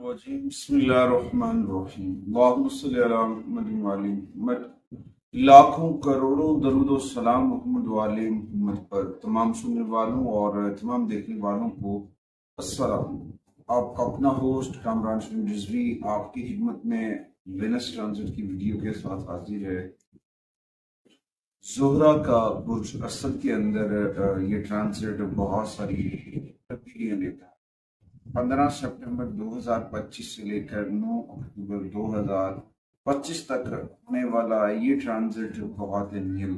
الرجيم بسم الله الرحمن الرحیم اللہم صلی علی محمد وعلی محمد۔ لاکھوں کروڑوں درود و سلام محمد وعلی محمد پر تمام سننے والوں اور تمام دیکھنے والوں کو السلام۔ آپ کا اپنا ہوسٹ کامران شمیم رضوی آپ کی خدمت میں وینس ٹرانزٹ کی ویڈیو کے ساتھ حاضر ہے۔ زہرہ کا برج اسد کے اندر یہ ٹرانزٹ بہت ساری تبدیلیاں لیتا ہے۔ 15 سپٹمبر 2025 سے لے کر 9 اکتوبر 2025 تک ہونے والا یہ ٹرانزٹ بہت اہمیت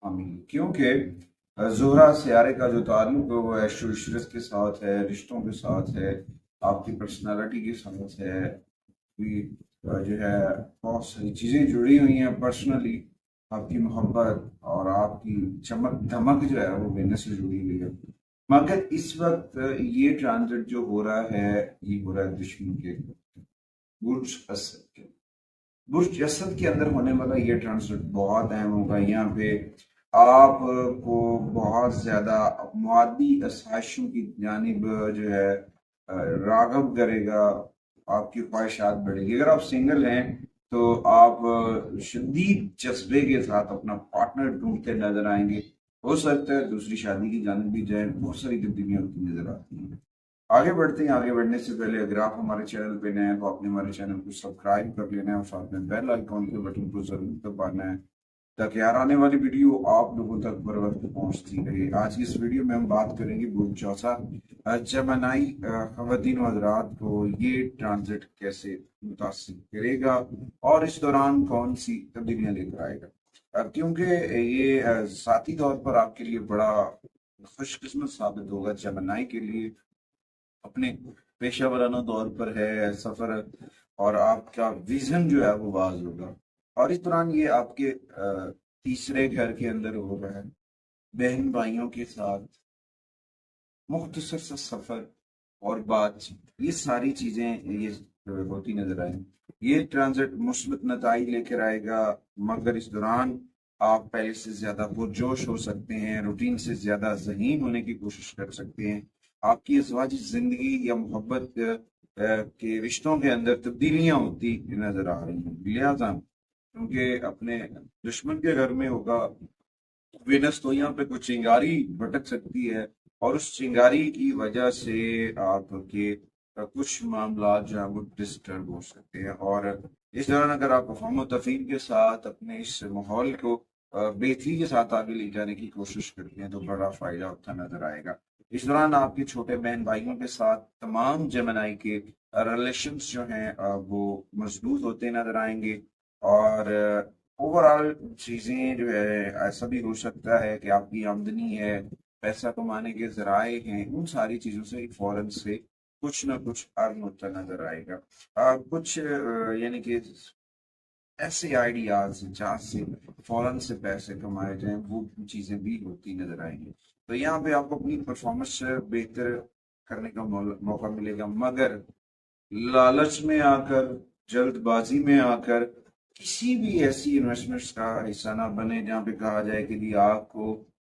حامل ہے، کیونکہ زہرہ سیارے کا جو تعلق ہے وہ عیش و عشرت کے ساتھ ہے، رشتوں کے ساتھ ہے، آپ کی پرسنالٹی کے ساتھ ہے، جو ہے بہت ساری چیزیں جڑی ہوئی ہیں پرسنلی، آپ کی محبت اور آپ کی چمک دھمک جو ہے وہ وینس سے جڑی ہوئی ہے۔ مگر اس وقت یہ ٹرانزٹ جو ہو رہا ہے یہ ہو رہا ہے دشمن کے برج اسد کے برج اسد کے اندر ہونے والا یہ ٹرانزٹ بہت اہم ہوگا۔ یہاں پہ آپ کو بہت زیادہ معادی آسائشوں کی جانب جو ہے راغب کرے گا، آپ کی خواہشات بڑھے گی۔ اگر آپ سنگل ہیں تو آپ شدید جذبے کے ساتھ اپنا پارٹنر ڈھونڈتے نظر آئیں گے، ہو سکتا ہے دوسری شادی کی جانب بھی جائیں، بہت ساری تبدیلیاں ہوتی نظر آتی ہیں۔ آگے بڑھتے ہیں، آگے بڑھنے سے پہلے اگر آپ ہمارے چینل پہ نئے ہیں تو آپ نے ہمارے چینل کو سبسکرائب کر لینا ہے اور ساتھ میں بیل آئیکن کے بٹن کو ضرور دبانا ہے تاکہ آنے والی ویڈیو آپ لوگوں تک بر وقت پہنچتی رہے۔ آج کی اس ویڈیو میں ہم بات کریں گے برج چوسا جیمنائی خواتین و حضرات کو یہ ٹرانزٹ کیسے متاثر کرے گا اور اس دوران کون سی تبدیلیاں لے کر آئے گا، کیونکہ یہ ذاتی طور پر آپ کے لیے بڑا خوش قسمت ثابت ہوگا۔ جیمنائی کے لیے اپنے پیشہ ورانہ طور پر ہے سفر اور آپ کا ویژن جو ہے وہ واضح ہوگا، اور اس دوران یہ آپ کے تیسرے گھر کے اندر ہو رہا ہے۔ بہن بھائیوں کے ساتھ مختصر سا سفر اور بات چیت، یہ ساری چیزیں یہ ہوتی نظر آئیں۔ یہ ٹرانزٹ مثبت نتائج لے کر آئے گا، مگر اس دوران آپ پہلے سے زیادہ پرجوش ہو سکتے ہیں، روٹین سے زیادہ ذہین ہونے کی کوشش کر سکتے ہیں۔ آپ کی ازواجی زندگی یا محبت کے رشتوں کے اندر تبدیلیاں ہوتی نظر آ رہی ہیں، لہٰذا کیونکہ اپنے دشمن کے گھر میں ہوگا وینس، تو یہاں پہ کچھ چنگاری بھٹک سکتی ہے اور اس چنگاری کی وجہ سے آپ کے کچھ معاملات جو ہیں وہ ڈسٹرب ہو سکتے ہیں، اور اس دوران اگر آپ افہام و تفہیم کے ساتھ اپنے اس ماحول کو بہتری کے ساتھ آگے لے جانے کی کوشش کرتے ہیں تو بڑا فائدہ ہوتا نظر آئے گا۔ اس دوران آپ کے چھوٹے بہن بھائیوں کے ساتھ تمام جیمنائی کے ریلیشنز جو ہیں وہ مضبوط ہوتے نظر آئیں گے، اور اوورآل چیزیں جو ہے ایسا بھی ہو سکتا ہے کہ آپ کی آمدنی ہے، پیسہ کمانے کے ذرائع ہیں، ان ساری چیزوں سے فوراً سے کچھ نہ کچھ ارن ہوتا نظر آئے گا۔ کچھ یعنی کہ ایسے آئیڈیاز جہاں سے فوراً سے پیسے کمائے جائیں وہ چیزیں بھی ہوتی نظر آئیں گی، تو یہاں پہ آپ کو اپنی پرفارمنس بہتر کرنے کا موقع ملے گا، مگر لالچ میں آ کر، جلد بازی میں آ کر کسی بھی ایسی انویسٹمنٹس کا حصہ نہ بنے جہاں پہ کہا جائے کہ جی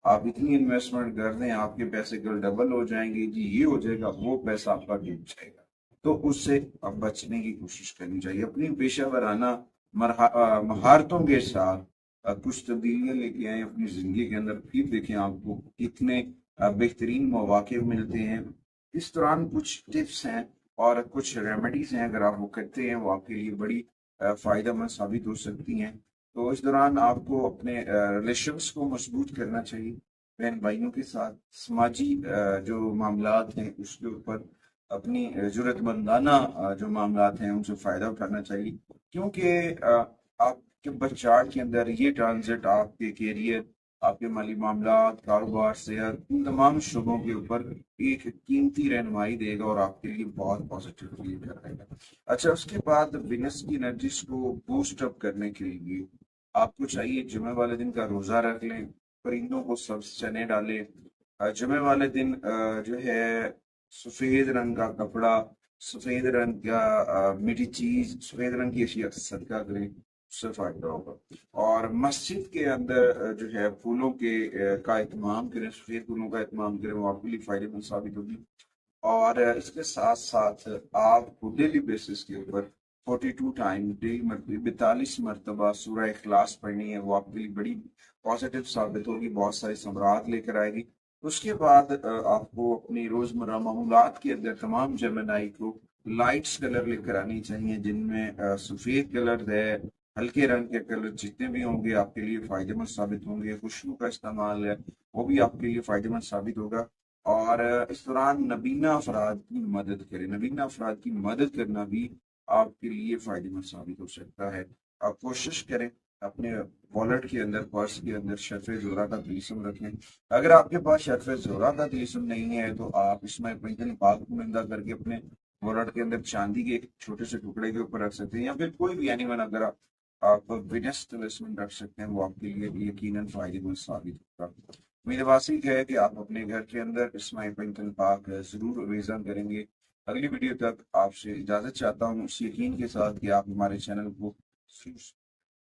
آپ اتنی انویسٹمنٹ کر دیں آپ کے پیسے کل ڈبل ہو جائیں گے، جی یہ ہو جائے گا، وہ پیسہ آپ کا ڈوب جائے گا، تو اس سے آپ بچنے کی کوشش کرنی چاہیے۔ اپنی پیشہ ورانہ مہارتوں کے ساتھ کچھ تبدیلیاں لے کے آئیں اپنی زندگی کے اندر، پھر دیکھیں آپ کو کتنے بہترین مواقع ملتے ہیں۔ اس دوران کچھ ٹپس ہیں اور کچھ ریمیڈیز ہیں، اگر آپ وہ کرتے ہیں وہ آپ کے لیے بڑی فائدہ مند ثابت ہو سکتی ہیں۔ تو اس دوران آپ کو اپنے ریلیشنز کو مضبوط کرنا چاہیے بہن بھائیوں کے ساتھ، سماجی جو معاملات ہیں اس کے اوپر اپنی ضرورت مندانہ جو معاملات ہیں ان سے فائدہ اٹھانا چاہیے، کیونکہ آپ کے بچار کے اندر یہ ٹرانزٹ آپ کے کیریئر، آپ کے مالی معاملات، کاروبار، صحت، ان تمام شعبوں کے اوپر ایک قیمتی رہنمائی دے گا اور آپ کے لیے بہت پازیٹیو فیل کرے گا۔ اچھا، اس کے بعد وینس کی انرجیز کو بوسٹ اپ کرنے کے لیے آپ کو چاہیے جمعہ والے دن کا روزہ رکھ لیں، پرندوں کو سبز چنے ڈالیں، جمعہ والے دن جو ہے سفید رنگ کا کپڑا، سفید رنگ کا میٹھی چیز، سفید رنگ کی اشیاء صدقہ کریں، اس سے فائدہ ہوگا، اور مسجد کے اندر جو ہے پھولوں کے کا اہتمام کریں، سفید پھولوں کا اہتمام کریں، وہ آپ کے لیے فائدہ مند ثابت ہوگی۔ اور اس کے ساتھ ساتھ آپ کو ڈیلی بیسس کے اوپر 42 ٹائم ڈیلی مرتبہ 42 مرتبہ سورہ اخلاص پڑھنی ہے. وہ آپ کے لیے بڑی پازیٹیو ثابت ہوگی، بہت سارے ثمرات لے کر آئے گی. اس کے بعد آپ کو اپنی روزمرہ معمولات کے اندر تمام جیمنائی کو لائٹس کلر لے کر آنی چاہیے، جن میں سفید کلر ہے، ہلکے رنگ کے کلر جتنے بھی ہوں گے آپ کے لیے فائدہ مند ثابت ہوں گے. خوشبو کا استعمال ہے وہ بھی آپ کے لیے فائدہ مند ثابت ہوگا. اور اس دوران نبینہ افراد کی مدد کریں. نبینہ افراد کی مدد کرنا بھی آپ کے لیے فائدہ مند ثابت ہو سکتا ہے. آپ کوشش کریں اپنے والٹ کے اندر، پرس کے اندر شرف زہرہ کا طلسم رکھیں. اگر آپ کے پاس شرف زہرہ کا طلسم نہیں ہے تو آپ اس میں پاک کو مندہ کر کے اپنے والٹ کے اندر چاندی کے ایک چھوٹے سے ٹکڑے کے اوپر رکھ سکتے ہیں، یا پھر کوئی بھی اینی ون اگر آپ وینس طلسم رکھ سکتے ہیں، وہ آپ کے لیے یقیناً فائدہ مند ثابت ہوگا. میرے واسق ہے کہ آپ اپنے گھر کے اندر اسماء بنت پاک ضرور ریزن کریں گے. اگلی ویڈیو تک آپ سے اجازت چاہتا ہوں اس یقین کے ساتھ کہ آپ ہمارے چینل کو